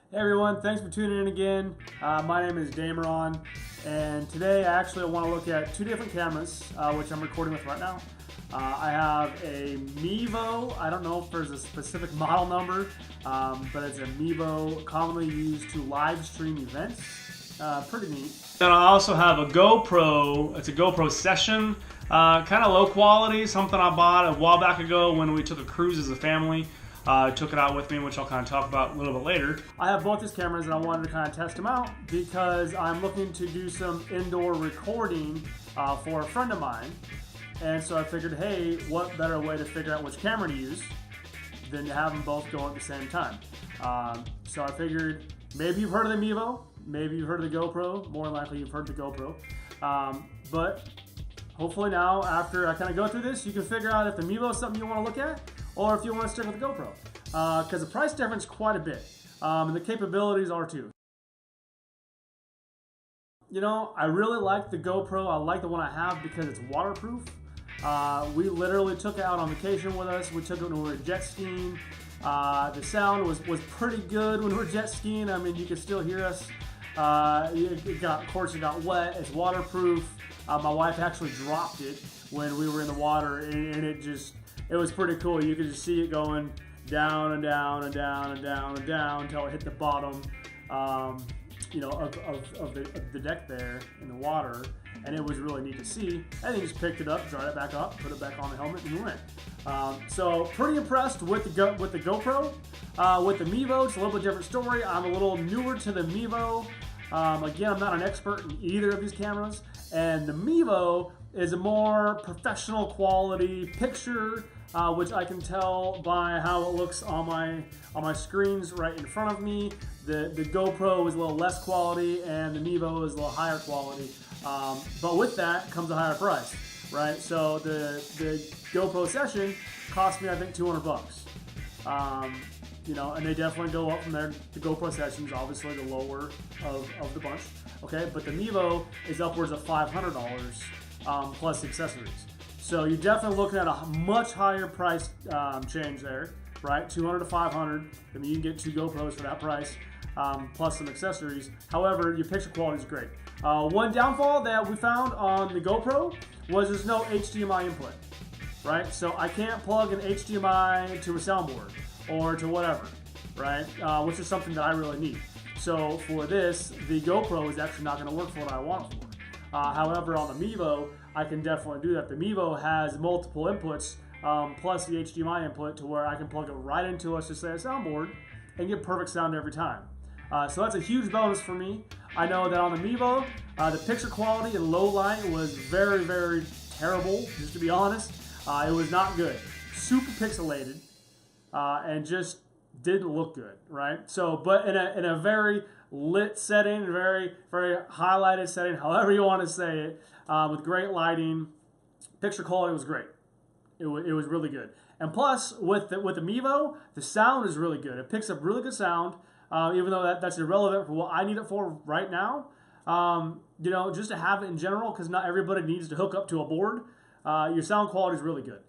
Hey everyone, thanks for tuning in again. My name is Dameron, and today I actually want to look at two different cameras, which I'm recording with right now. I have a Mevo, I don't know if there's a specific model number, but it's a Mevo commonly used to live stream events. Pretty neat. Then I also have a GoPro, it's a GoPro Session, kind of low quality, something I bought a while back ago when we took a cruise as a family. I took it out with me, which I'll kind of talk about a little bit later. I have both these cameras and I wanted to kind of test them out because I'm looking to do some indoor recording for a friend of mine. And so I figured, hey, what better way to figure out which camera to use than to have them both go at the same time. So I figured maybe you've heard of the Mevo, maybe you've heard of the GoPro, more than likely you've heard of the GoPro. But hopefully now, after I kind of go through this, you can figure out if the Mevo is something you want to look at or if you want to stick with the GoPro. Because the price difference is quite a bit, and the capabilities are too. You know, I really like the GoPro. I like the one I have because it's waterproof. We literally took it out on vacation with us. We took it when we were jet skiing. The sound was pretty good when we were jet skiing. I mean, you could still hear us. Of course, it got wet. It's waterproof. My wife actually dropped it when we were in the water, and it was pretty cool. You could just see it going down and down and down and down and down until it hit the bottom, of the deck there in the water, and it was really neat to see. And then just picked it up, dried it back up, put it back on the helmet, and we went. So pretty impressed with the GoPro. With the Mevo, it's a little bit different story. I'm a little newer to the Mevo. Again, I'm not an expert in either of these cameras, and the Mevo is a more professional quality picture, which I can tell by how it looks on my screens right in front of me. The GoPro is a little less quality, and the Mevo is a little higher quality. But with that comes a higher price, right? So the GoPro Session cost me, I think, $200. And they definitely go up from there. The GoPro Session is obviously the lower of the bunch, okay? But the Mevo is upwards of $500 plus accessories. So you're definitely looking at a much higher price change there, right? $200 to $500. I mean, you can get two GoPros for that price, plus some accessories. However, your picture quality is great. One downfall that we found on the GoPro was there's no HDMI input, right? So I can't plug an HDMI to a soundboard or to whatever, right? Which is something that I really need. So for this, the GoPro is actually not going to work for what I want it for. However, on the Mevo, I can definitely do that. The Mevo has multiple inputs, plus the HDMI input, to where I can plug it right into, let's just say, a soundboard and get perfect sound every time. So that's a huge bonus for me. I know that on the Mevo, the picture quality in low light was very, very terrible, just to be honest. It was not good. Super pixelated, and just didn't look good, right? So, but in a very lit setting, very, very highlighted setting, however you want to say it, with great lighting, picture quality was great. It was really good. And plus, with the Mevo, the sound is really good. It picks up really good sound, even though that's irrelevant for what I need it for right now. Just to have it in general, because not everybody needs to hook up to a board. Your sound quality is really good.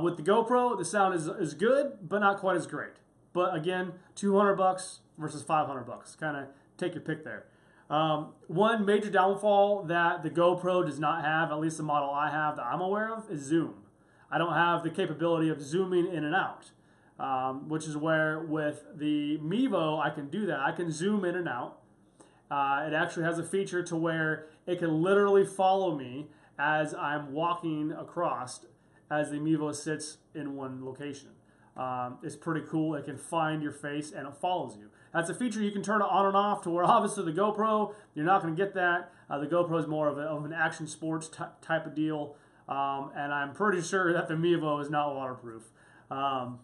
With the GoPro, the sound is good, but not quite as great. But again, $200 versus $500. Kind of take your pick there. One major downfall that the GoPro does not have, at least the model I have that I'm aware of, is zoom. I don't have the capability of zooming in and out, which is where with the Mevo I can do that. I can zoom in and out. It actually has a feature to where it can literally follow me as I'm walking across as the Mevo sits in one location. It's pretty cool. It can find your face and it follows you. That's a feature you can turn it on and off, to where obviously the GoPro, you're not going to get that. The GoPro is more of an action sports type of deal, and I'm pretty sure that the Mevo is not waterproof. That's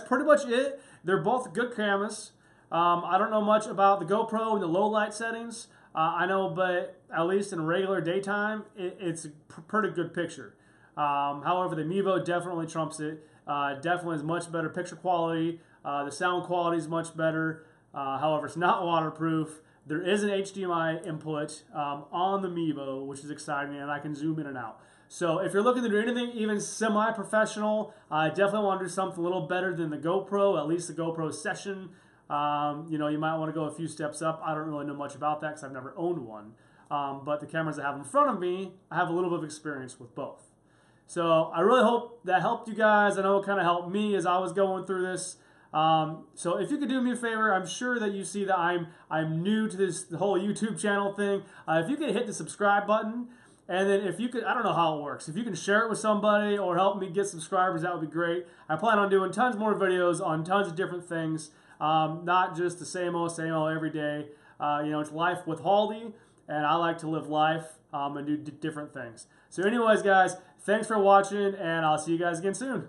pretty much it. They're both good cameras. I don't know much about the GoPro in the low light settings. I know, but at least in regular daytime, it's a pretty good picture. However, the Mevo definitely trumps it. Definitely is much better picture quality. The sound quality is much better. However, it's not waterproof. There is an HDMI input on the Mevo, which is exciting, and I can zoom in and out. So if you're looking to do anything even semi-professional, I definitely want to do something a little better than the GoPro, at least the GoPro Session. You know, you might want to go a few steps up. I don't really know much about that because I've never owned one. But the cameras I have in front of me, I have a little bit of experience with both. So I really hope that helped you guys. I know it kind of helped me as I was going through this. So if you could do me a favor, I'm sure that you see that I'm new to the whole YouTube channel thing. If you could hit the subscribe button, and then if you could, I don't know how it works. If you can share it with somebody or help me get subscribers, that would be great. I plan on doing tons more videos on tons of different things, not just the same old every day. You know, it's life with Haldy, and I like to live life and do different things. So anyways, guys, thanks for watching, and I'll see you guys again soon.